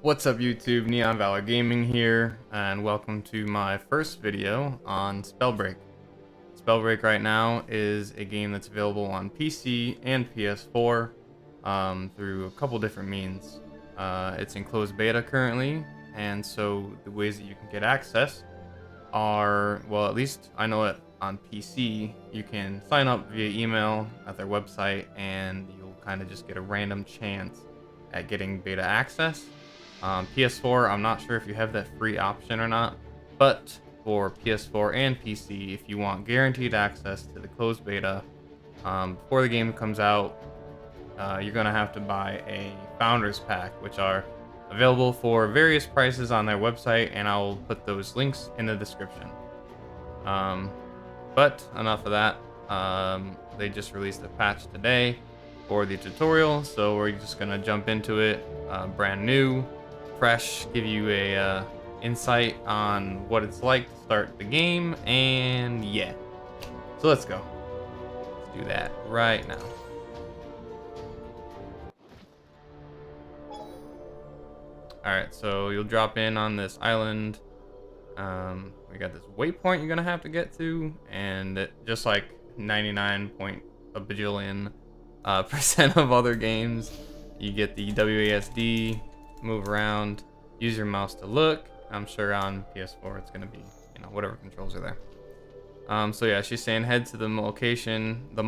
What's up YouTube, Neon Valor Gaming here, and welcome to my first video on Spellbreak. Spellbreak right now is a game that's available on PC and PS4 through a couple different means. It's in closed beta currently, and so the ways that you can get access are, well, at least I know it on PC, you can sign up via email at their website and you'll kind of just get a random chance at getting beta access. PS4, I'm not sure if you have that free option or not, but for PS4 and PC, if you want guaranteed access to the closed beta before the game comes out, you're going to have to buy a Founders Pack, which are available for various prices on their website, and I'll put those links in the description. But enough of that. They just released a patch today for the tutorial, so we're just going to jump into it, brand new. Fresh, give you a insight on what it's like to start the game, and yeah, so let's go. Let's do that right now. Alright, so you'll drop in on this island. We got this waypoint you're gonna have to get to, and just like 99 point a bajillion percent of other games, you get the WASD, move around, use your mouse to look. I'm sure on PS4 it's gonna be, you know, whatever controls are there. So yeah, she's saying head to the location. Head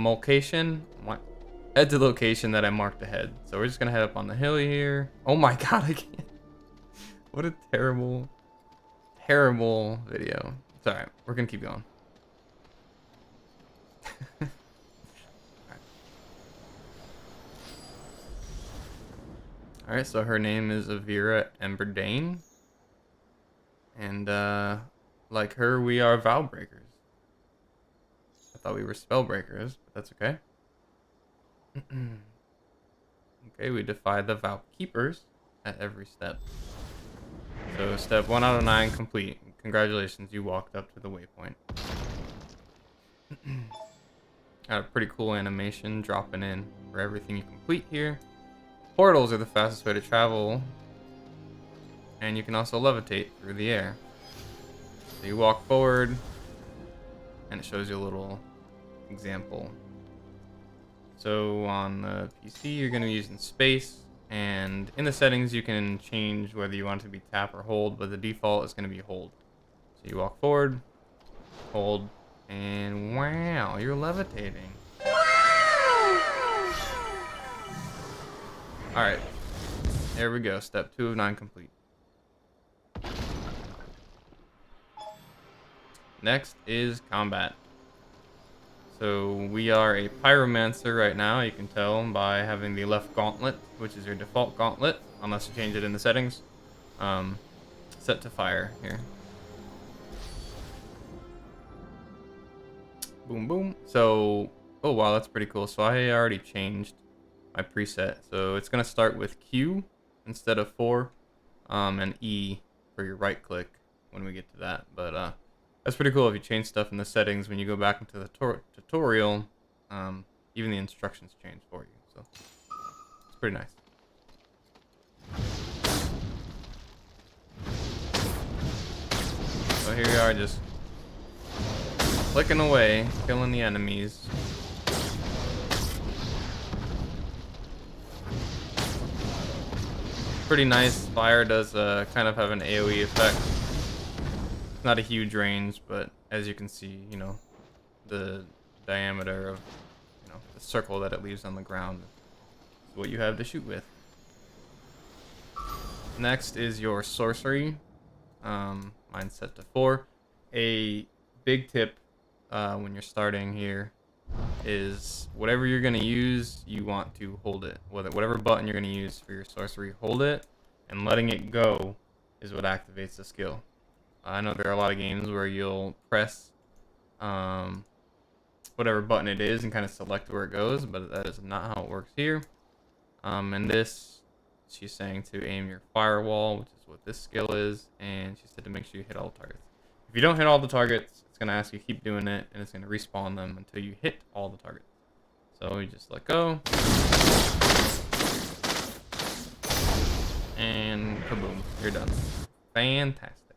to the location that I marked ahead. So we're just gonna head up on the hill here. Oh my god, I can't. What a terrible video. It's alright, we're gonna keep going. Alright, so her name is Avira Emberdane. And like her, we are vow breakers. I thought we were spell breakers, but that's okay. Okay, we defy the vow keepers at every step. So step 1 out of 9 complete. Congratulations, you walked up to the waypoint. Got a pretty cool animation dropping in for everything you complete here. Portals are the fastest way to travel, and you can also levitate through the air. So you walk forward, and it shows you a little example. So on the PC, you're going to be using space, and in the settings, you can change whether you want it to be tap or hold, but the default is going to be hold. So you walk forward, hold, and wow, you're levitating. Alright, there we go. Step 2 of 9 complete. Next is combat. So we are a pyromancer right now, you can tell by having the left gauntlet, which is your default gauntlet, unless you change it in the settings. Set to fire here. Boom, boom. So, oh wow, that's pretty cool. So I already changed my preset, so it's gonna start with Q instead of 4, and E for your right click when we get to that. But that's pretty cool if you change stuff in the settings. When you go back into the tutorial, even the instructions change for you, so it's pretty nice. So here we are, just clicking away, killing the enemies. Pretty nice. Fire does kind of have an AoE effect. It's not a huge range, but as you can see, you know, the diameter of, you know, the circle that it leaves on the ground is what you have to shoot with. Next is your sorcery. Mine's set to 4. A big tip when you're starting here is whatever you're going to use, you want to hold it. Whatever button you're going to use for your sorcery, hold it, and letting it go is what activates the skill. I know there are a lot of games where you'll press whatever button it is and kind of select where it goes, but that is not how it works here. And this, she's saying to aim your firewall, which is what this skill is, and she said to make sure you hit all the targets. If you don't hit all the targets, it's going to ask you to keep doing it, and it's going to respawn them until you hit all the targets. So you just let go. And kaboom, you're done. Fantastic.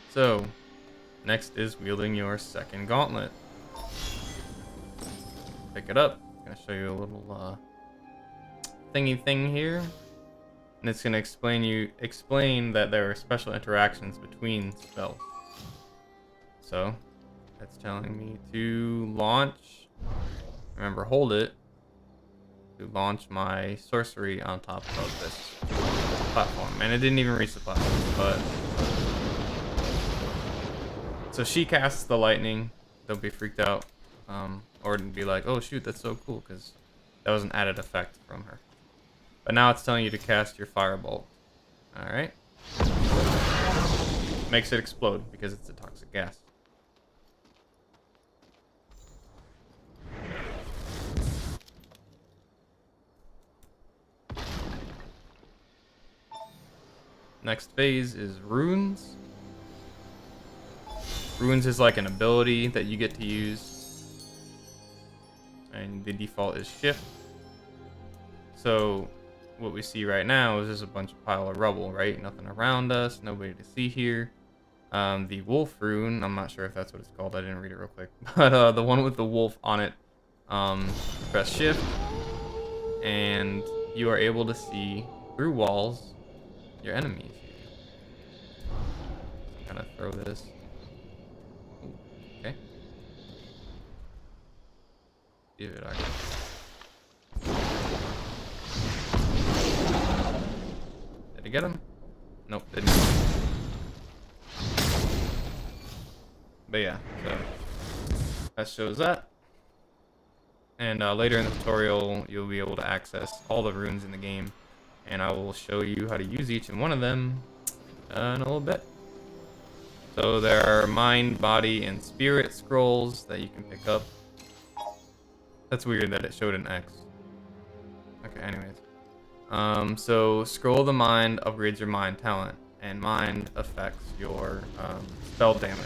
So, next is wielding your second gauntlet. Pick it up. I'm gonna show you a little thingy thing here. And it's gonna explain that there are special interactions between spells. So, that's telling me to launch. Remember, hold it to launch my sorcery on top of this platform. And it didn't even reach the platform, but... So she casts the lightning. Don't be freaked out. Or be like, oh shoot, that's so cool, because that was an added effect from her. But now it's telling you to cast your firebolt. Alright. Makes it explode, because it's a toxic gas. Next phase is runes. Runes is like an ability that you get to use. And the default is shift. So what we see right now is just a bunch of pile of rubble, right? Nothing around us, nobody to see here. The wolf rune, I'm not sure if that's what it's called, I didn't read it real quick. But the one with the wolf on it, press shift, and you are able to see through walls your enemies. Kind of throw this. Ooh, okay. Give it a... Did I get him? Nope, didn't. But yeah, so that shows that. And later in the tutorial, you'll be able to access all the runes in the game, and I will show you how to use each and one of them in a little bit. So there are mind, body, and spirit scrolls that you can pick up. That's weird that it showed an X. Okay, anyways. So scroll of the mind upgrades your mind talent, and mind affects your spell damage,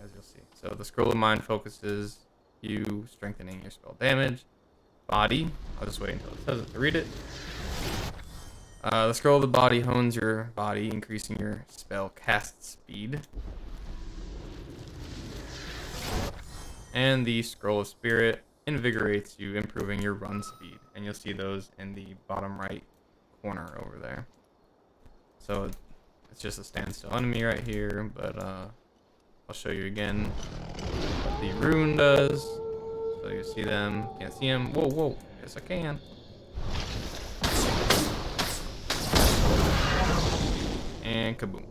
as you'll see. So the scroll of mind focuses you strengthening your spell damage. Body, I'll just wait until it says it to read it. The scroll of the body hones your body, increasing your spell cast speed. And the scroll of spirit invigorates you, improving your run speed. And you'll see those in the bottom right corner over there. So it's just a standstill enemy right here, but I'll show you again what the rune does. So you see them, can't see them. Whoa, whoa, yes I can. And kaboom.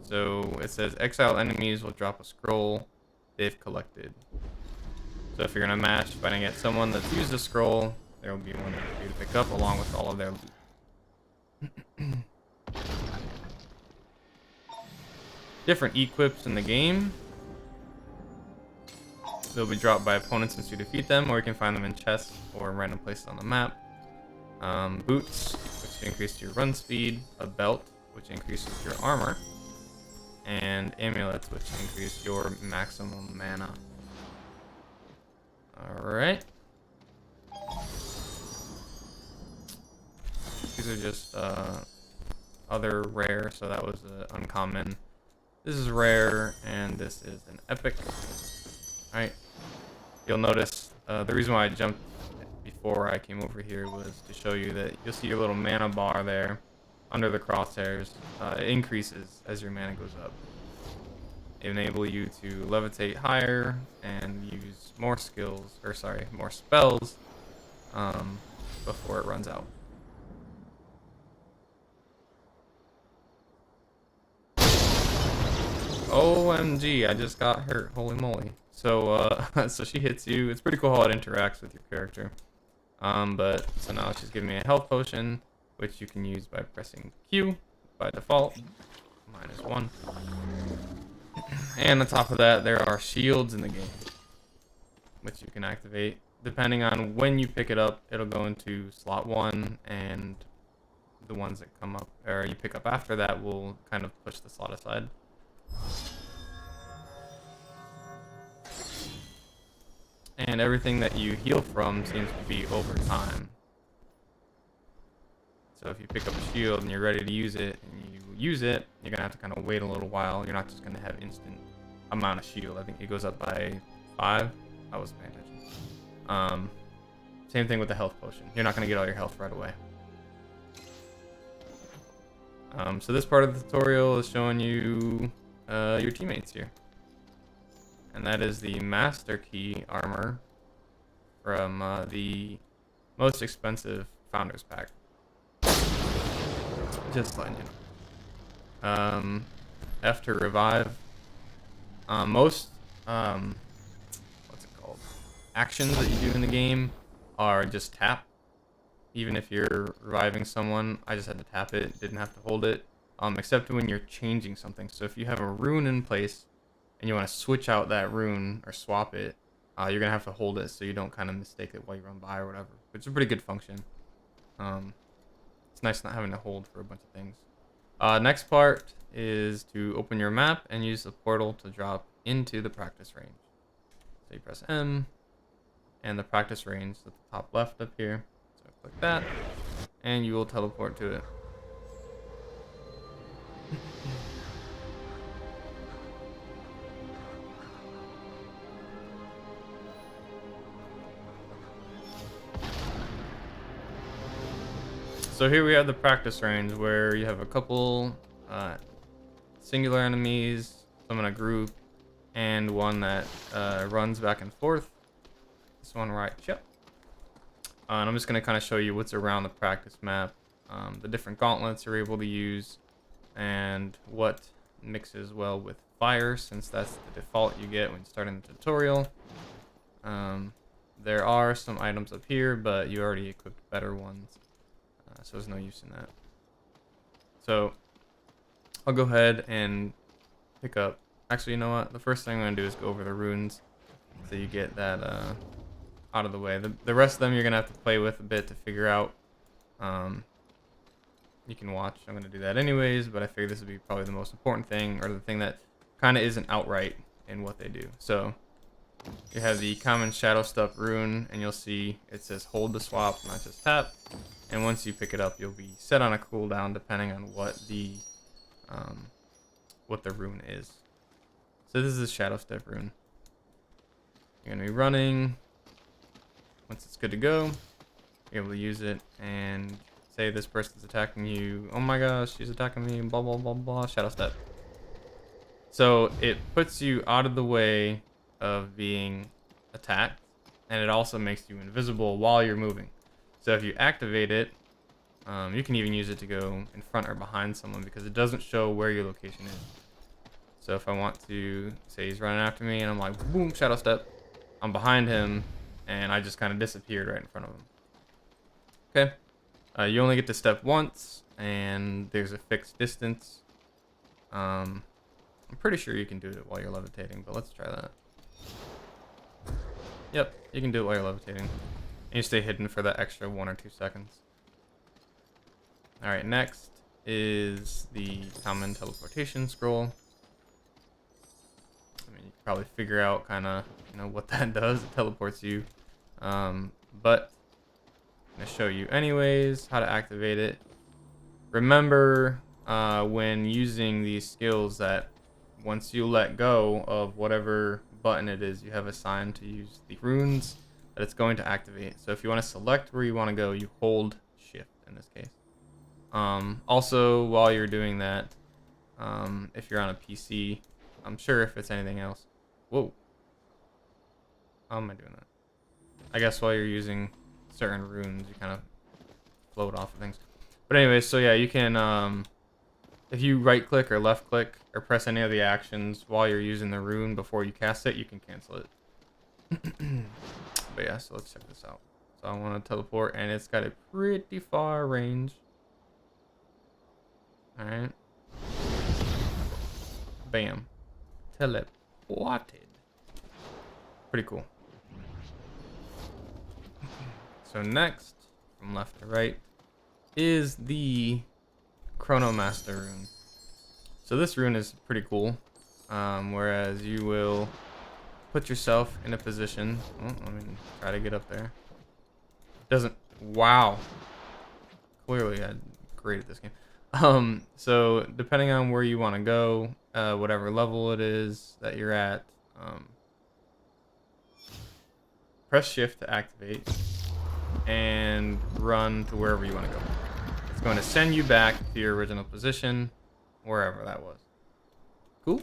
So it says exile enemies will drop a scroll they've collected. So if you're gonna match fighting at someone that's used a scroll, there will be one for you to pick up along with all of their loot. Different equips in the game. They'll be dropped by opponents once you defeat them, or you can find them in chests or in random places on the map. Boots, which increase your run speed. A belt, which increases your armor. And amulets, which increase your maximum mana. Alright. These are just other rare, so that was uncommon. This is rare, and this is an epic. Alright. You'll notice the reason why I jumped before I came over here was to show you that you'll see your little mana bar there under the crosshairs. It increases as your mana goes up. Enable you to levitate higher and use more skills, or sorry, more spells before it runs out. OMG, I just got hurt, holy moly. So so she hits you. It's pretty cool how it interacts with your character. But so now she's giving me a health potion, which you can use by pressing Q by default. -1. And on top of that, there are shields in the game, which you can activate. Depending on when you pick it up, it'll go into slot 1, and the ones that come up, or you pick up after that, will kind of push the slot aside. and everything that you heal from seems to be over time. So if you pick up a shield and you're ready to use it, and you use it, you're gonna have to kind of wait a little while. You're not just gonna have instant amount of shield. I think it goes up by 5. I wasn't paying attention. Same thing with the health potion. You're not gonna get all your health right away. So this part of the tutorial is showing you your teammates here. And that is the Master Key armor from the most expensive Founders Pack. Just letting you know. F to revive. Most what's it called? Actions that you do in the game are just tap. Even if you're reviving someone, I just had to tap it, didn't have to hold it. Except when you're changing something. So if you have a rune in place and you want to switch out that rune or swap it, you're gonna have to hold it so you don't kind of mistake it while you run by or whatever. It's a pretty good function. It's nice not having to hold for a bunch of things. Next part is to open your map and use the portal to drop into the practice range. So you press M, and the practice range is at the top left up here. So click that, and you will teleport to it. So here we have the practice range where you have a couple singular enemies, some in a group, and one that runs back and forth. This one right here. And I'm just going to kind of show you what's around the practice map, the different gauntlets you're able to use, and what mixes well with fire, since that's the default you get when starting the tutorial. There are some items up here, but you already equipped better ones. So there's no use in that. So I'll go ahead and pick up. Actually, you know what? The first thing I'm going to do is go over the runes so you get that out of the way. The rest of them you're going to have to play with a bit to figure out. You can watch. I'm going to do that anyways, but I figured this would be probably the most important thing, or the thing that kind of isn't outright in what they do. So you have the common shadow stuff rune, and you'll see it says hold to swap, not just tap. And once you pick it up, you'll be set on a cooldown depending on what the rune is. So this is a shadow step rune. You're gonna be running. Once it's good to go, you're able to use it and say this person's attacking you. Oh my gosh, she's attacking me. Blah blah blah blah. Shadow step. So it puts you out of the way of being attacked, and it also makes you invisible while you're moving. So if you activate it, you can even use it to go in front or behind someone because it doesn't show where your location is. So if I want to say he's running after me and I'm like, boom, shadow step, I'm behind him and I just kind of disappeared right in front of him. Okay. You only get to step once and there's a fixed distance. I'm pretty sure you can do it while you're levitating, but let's try that. Yep, you can do it while you're levitating. And you stay hidden for that extra 1 or 2 seconds. Alright, next is the common teleportation scroll. I mean, you can probably figure out kind of, what that does. It teleports you. But I'm going to show you anyways how to activate it. Remember when using these skills that once you let go of whatever button it is you have assigned to use the runes, that it's going to activate. So if you want to select where you want to go, you hold shift in this case. Also, while you're doing that, if you're on a PC, I'm sure if it's anything else. Whoa. How am I doing that? I guess while you're using certain runes, you kind of float off of things. But anyway, so yeah, you can, if you right click or left click or press any of the actions while you're using the rune before you cast it, you can cancel it. But yeah, so let's check this out. So I want to teleport, and it's got a pretty far range. Alright. Bam. Teleported. Pretty cool. So next, from left to right, is the Chronomaster rune. So this rune is pretty cool. Whereas you will put yourself in a position. Oh, let me try to get up there. Doesn't. Wow. Clearly, I'm great at this game. So depending on where you want to go, whatever level it is that you're at, press shift to activate and run to wherever you want to go. It's going to send you back to your original position, wherever that was. Cool?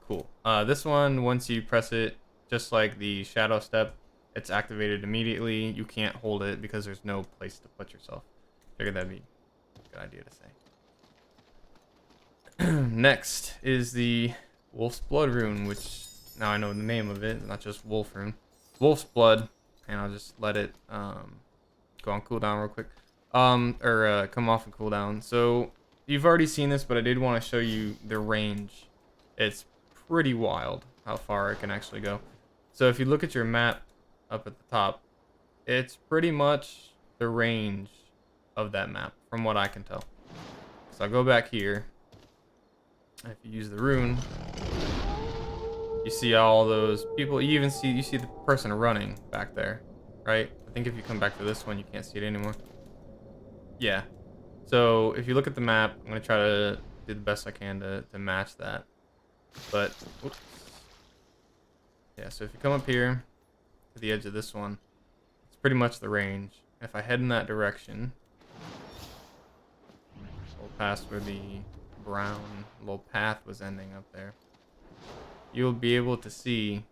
Cool. This one, once you press it, just like the shadow step, it's activated immediately. You can't hold it because there's no place to put yourself. Figured that'd be a good idea to say. Next is the Wolf's Blood rune, which now I know the name of it, not just Wolf rune. Wolf's Blood, and I'll just let it go on cooldown real quick. Come off and cooldown. So you've already seen this, but I did want to show you the range. It's pretty wild how far it can actually go. So if you look at your map up at the top, it's pretty much the range of that map from what I can tell. So I'll go back here. If you use the rune, you see all those people. You see the person running back there, right? I think if you come back to this one, you can't see it anymore. Yeah. So if you look at the map, I'm gonna try to do the best I can to match that. But oops. Yeah. So if you come up here to the edge of this one, it's pretty much the range. If I head in that direction, we'll pass where the brown little path was ending up there. You'll be able to see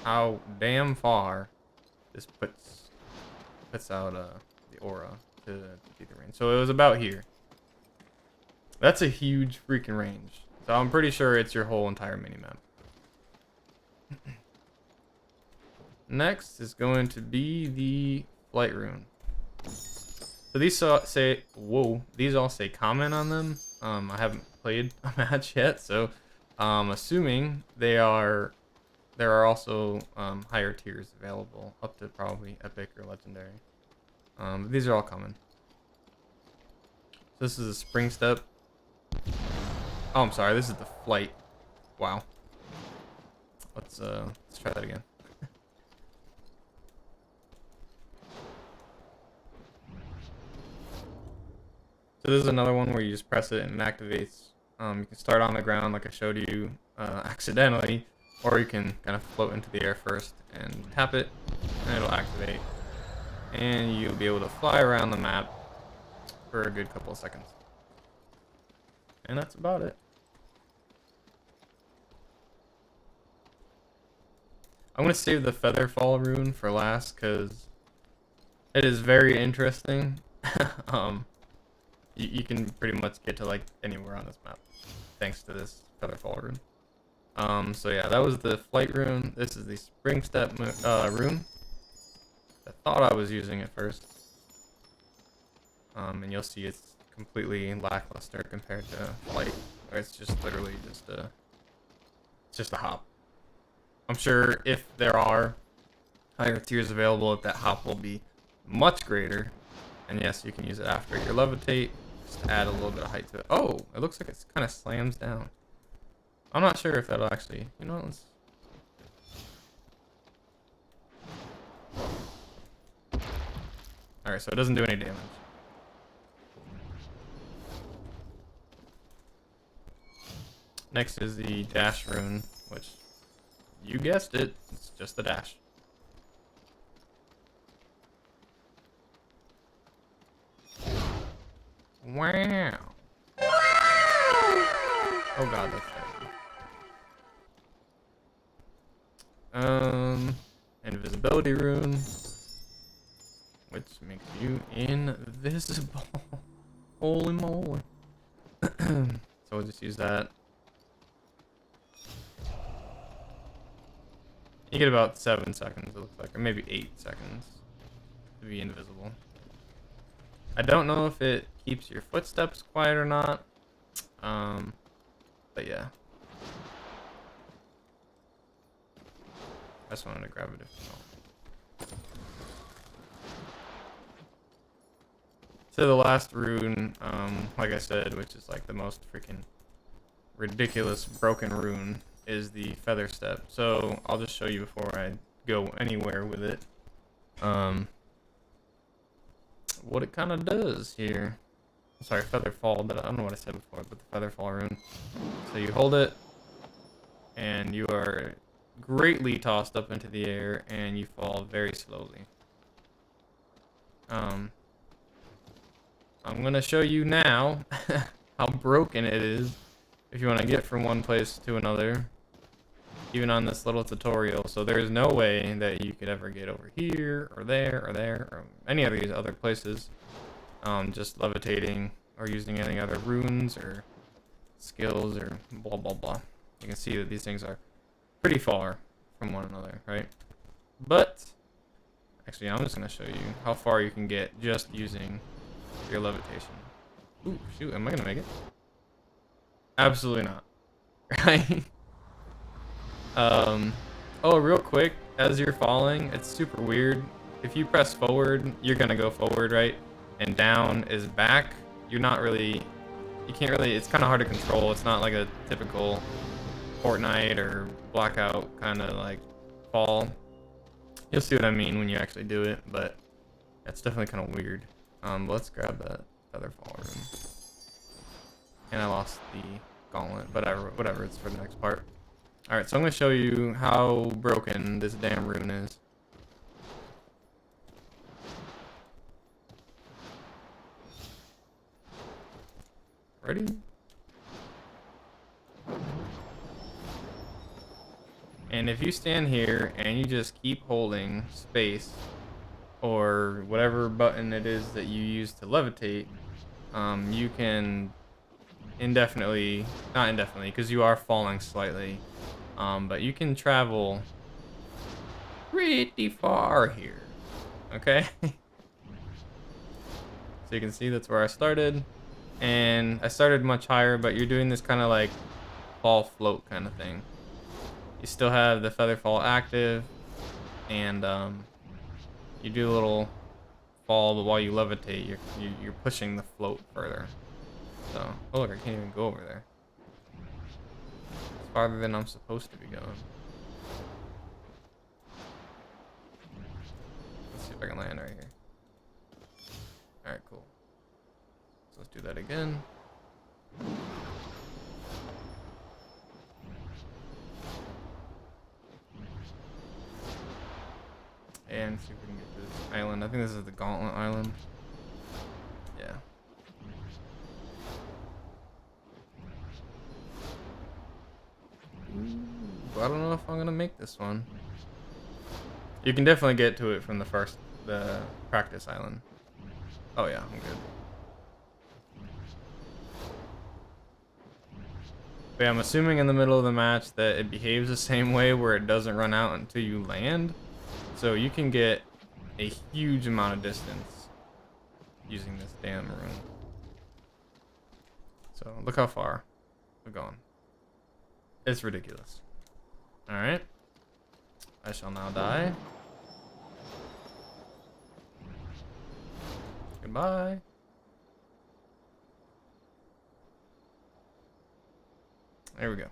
how damn far this puts out the aura to be the range. So it was about here. That's a huge freaking range. So I'm pretty sure it's your whole entire minimap. Next is going to be the flight rune. So these all say comment on them. I haven't played a match yet, so assuming there are also higher tiers available, up to probably epic or legendary. But these are all common. So this is a spring step. Oh, I'm sorry. This is the flight. Wow. Let's try that again. So this is another one where you just press it and it activates. You can start on the ground like I showed you accidentally, or you can kind of float into the air first and tap it, and it'll activate. And you'll be able to fly around the map for a good couple of seconds. And that's about it. I'm going to save the Featherfall rune for last because it is very interesting. You can pretty much get to like anywhere on this map thanks to this Featherfall rune. So yeah, that was the flight rune. This is the spring step rune. I thought I was using it first. And you'll see it's completely lackluster compared to flight. It's just literally just a hop. I'm sure if there are higher tiers available, that hop will be much greater. And yes, you can use it after your levitate, just to add a little bit of height to it. Oh, it looks like it kind of slams down. I'm not sure if that'll actually, you know, let's... Alright, so it doesn't do any damage. Next is the dash rune, which, you guessed it, it's just the dash. Wow. Oh god, that's terrible. Invisibility rune, which makes you invisible. Holy moly. So we'll just use that. You get about 7 seconds, it looks like, or maybe 8 seconds to be invisible. I don't know if it keeps your footsteps quiet or not, but yeah. I just wanted to grab it if you know. So the last rune, like I said, which is like the most freaking ridiculous broken rune, is the feather step. So I'll just show you before I go anywhere with it. What it kind of does here. Sorry, feather fall. I don't know what I said before, but the feather fall rune. So you hold it, and you are greatly tossed up into the air, and you fall very slowly. I'm gonna show you now how broken it is if you want to get from one place to another, even on this little tutorial. So there's no way that you could ever get over here or there or any of these other places, just levitating or using any other runes or skills or blah blah blah. You can see that these things are pretty far from one another, right? But actually, I'm just gonna show you how far you can get just using your levitation. Ooh, shoot, am I gonna make it? Absolutely not. Right? Oh, real quick, as you're falling, it's super weird. If you press forward, you're gonna go forward, right? And down is back. You're not really, you can't really, it's kind of hard to control. It's not like a typical Fortnite or Blackout kind of like fall. You'll see what I mean when you actually do it, but it's definitely kind of weird. Let's grab that feather fall room. And I lost the gauntlet, but whatever, it's for the next part. Alright, so I'm going to show you how broken this damn rune is. Ready? And if you stand here and you just keep holding space or whatever button it is that you use to levitate, you can indefinitely, not indefinitely, because you are falling slightly, but you can travel pretty far here, okay? So you can see that's where I started, and I started much higher, but you're doing this kind of like fall float kind of thing. You still have the feather fall active, and you do a little fall, but while you levitate, you're pushing the float further. So, oh look, I can't even go over there. It's farther than I'm supposed to be going. Let's see if I can land right here. Alright, cool. So let's do that again. And see if we can get to this island. I think this is the Gauntlet Island. Yeah. Ooh, I don't know if I'm gonna make this one. You can definitely get to it from the practice island. Oh yeah, I'm good. But yeah, I'm assuming in the middle of the match that it behaves the same way where it doesn't run out until you land. So you can get a huge amount of distance using this damn rune. So look how far we've gone. It's ridiculous. Alright. I shall now die. Goodbye. There we go.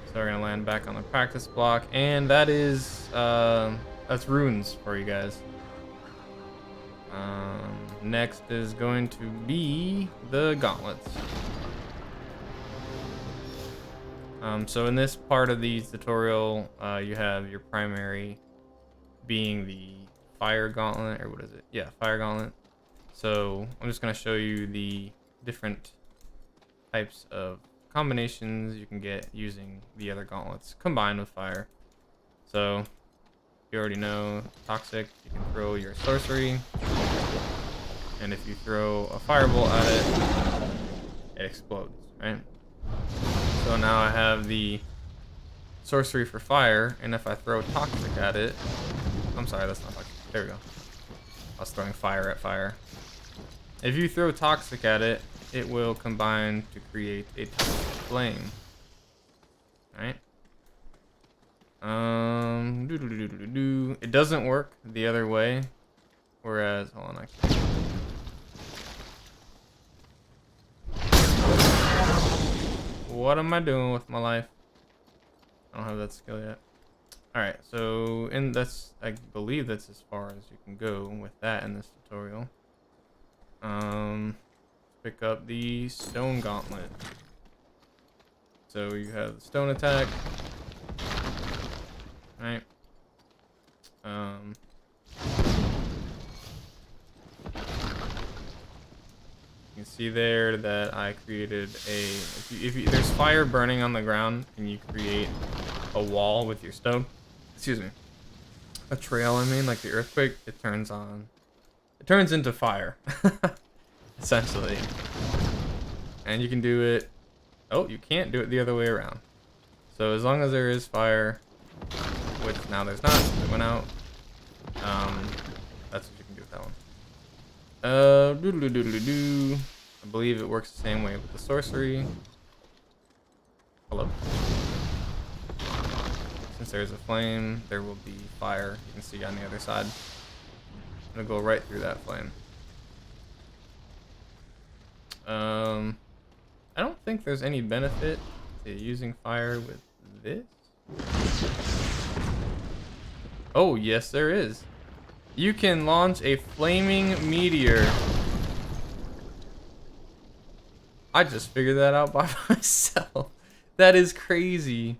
So we're gonna land back on the practice block, and that is that's runes for you guys. Next is going to be the gauntlets. So in this part of the tutorial, you have your primary being the fire gauntlet, or what is it? Yeah, fire gauntlet. So I'm just gonna show you the different types of combinations you can get using the other gauntlets combined with fire. So you already know toxic, you can throw your sorcery, and if you throw a firebolt at it, it explodes, right? So now I have the sorcery for fire, and if I throw toxic at it, I'm sorry, that's not toxic. There we go. I was throwing fire at fire. If you throw toxic at it, it will combine to create a toxic flame. Alright. It doesn't work the other way. Whereas, hold on, actually. What am I doing with my life? I don't have that skill yet. Alright, so I believe that's as far as you can go with that in this tutorial. Pick up the stone gauntlet. So you have the stone attack. Right. You can see there that I created there's fire burning on the ground and you create a wall with your stone. Excuse me. A trail, I mean, like the earthquake, it turns into fire. Essentially. And you can do it. Oh, you can't do it the other way around. So as long as there is fire, which now there's not, it went out. That's what you can do with that one. I believe it works the same way with the sorcery. Hello? Since there's a flame, there will be fire. You can see on the other side. I'm gonna go right through that flame. I don't think there's any benefit to using fire with this. Oh, yes, there is. You can launch a flaming meteor. I just figured that out by myself. That is crazy.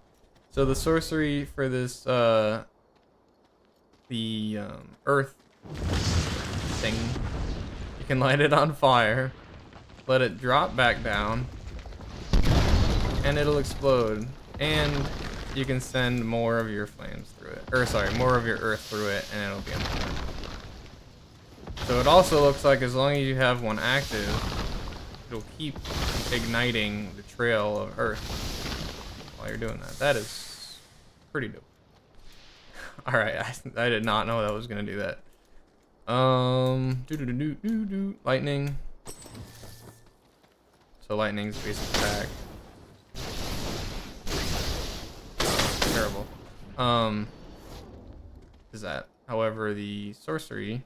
So the sorcery for this, the earth thing, you can light it on fire, let it drop back down, and it'll explode. And you can send more of your flames through it, or sorry, more of your earth through it, and it'll be on fire. So it also looks like as long as you have one active, it'll keep igniting the trail of earth while you're doing that. That is pretty dope. All right, I did not know that was gonna do that. Lightning. So lightning's basic attack. Terrible. Is that? However, the sorcery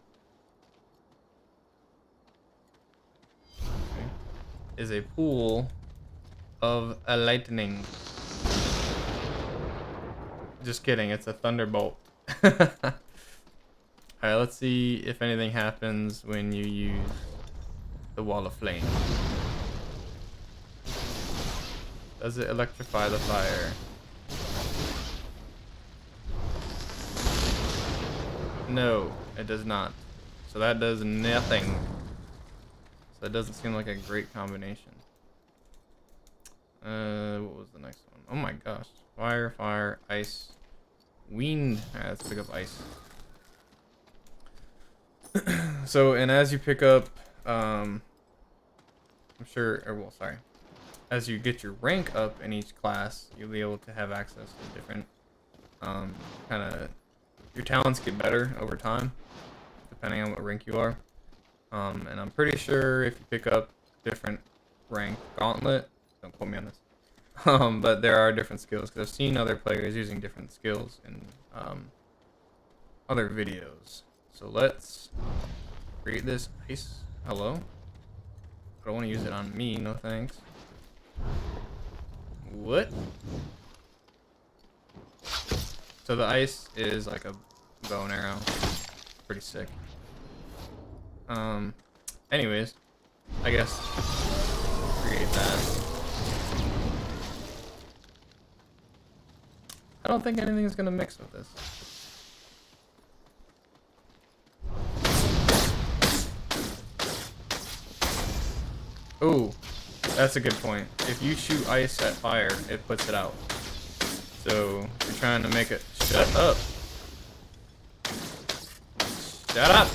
is a pool of a lightning. Just kidding, it's a thunderbolt. Alright, let's see if anything happens when you use the wall of flame. Does it electrify the fire? No, it does not. So that does nothing. So that doesn't seem like a great combination. What was the next one? Oh my gosh. Fire, fire, ice, wind. Alright, let's pick up ice. So, and as you pick up, I'm sure, or well, sorry. As you get your rank up in each class, you'll be able to have access to different, kind of, your talents get better over time, depending on what rank you are. And I'm pretty sure if you pick up different rank gauntlet, don't quote me on this, but there are different skills, because I've seen other players using different skills in other videos. So let's create this ice. Hello? I don't want to use it on me, no thanks. What? So the ice is like a bow and arrow. Pretty sick. Anyways, I guess create that. I don't think anything's gonna mix with this. Oh, that's a good point. If you shoot ice at fire, it puts it out. So you're trying to make it shut up. Shut up!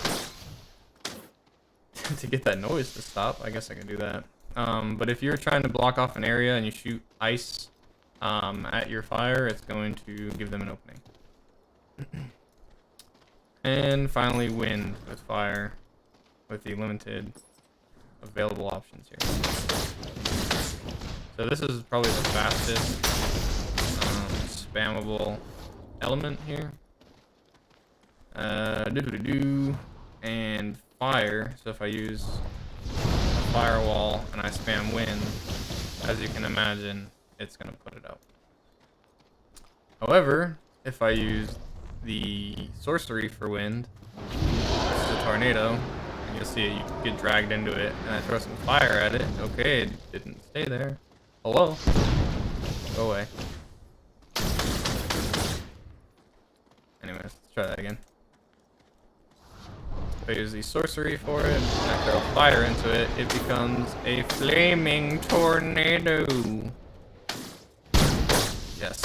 To get that noise to stop, I guess I can do that. But if you're trying to block off an area and you shoot ice at your fire, it's going to give them an opening. And finally, wind with fire, with the limited available options here. So this is probably the fastest spammable element here. And fire. So if I use a firewall and I spam wind, as you can imagine, it's gonna put it out. However, if I use the sorcery for wind, this is a tornado, and you'll see it, you get dragged into it, and I throw some fire at it. Okay, it didn't stay there. Hello? Go away. Anyways, let's try that again. If I use the sorcery for it, and I throw fire into it, it becomes a flaming tornado. Yes.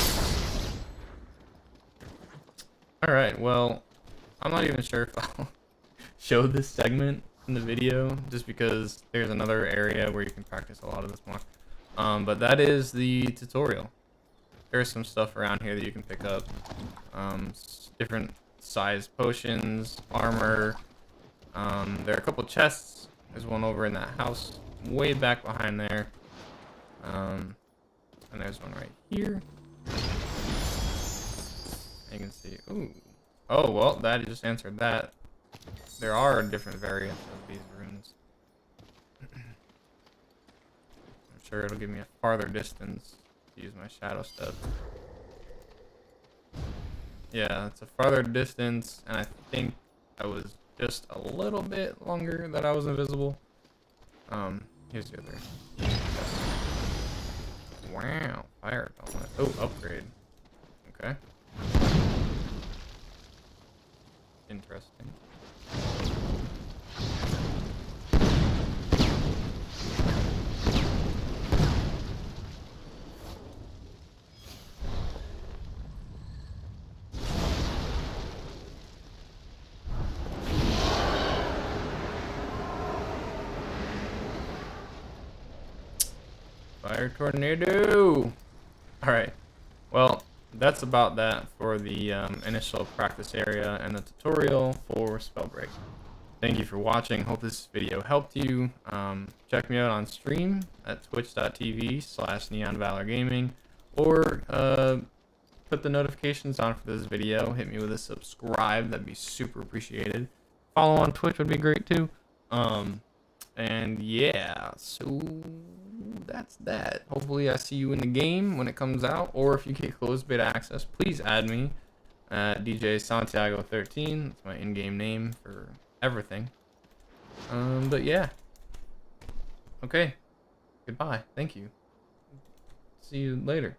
Alright, well, I'm not even sure if I'll show this segment in the video, just because there's another area where you can practice a lot of this more. But that is the tutorial. There's some stuff around here that you can pick up. Different size potions, armor. There are a couple chests. There's one over in that house, way back behind there. And there's one right here. You can see. Ooh. Oh, well, that just answered that. There are different variants of these runes. I'm sure it'll give me a farther distance to use my shadow step. Yeah, it's a farther distance, and I think I was just a little bit longer that I was invisible. Here's the other. Wow, fire helmet. Oh, upgrade. Okay. Interesting. Fire tornado! Alright, well, that's about that for the initial practice area and the tutorial for Spellbreak. Thank you for watching. Hope this video helped you. Check me out on stream at twitch.tv/neonvalorgaming, or put the notifications on for this video. Hit me with a subscribe. That'd be super appreciated. Follow on Twitch would be great too. And yeah, so that's that. Hopefully I see you in the game when it comes out, or if you get closed beta access, please add me at DJ Santiago 13. That's my in-game name for everything. But yeah. Okay. Goodbye. Thank you. See you later.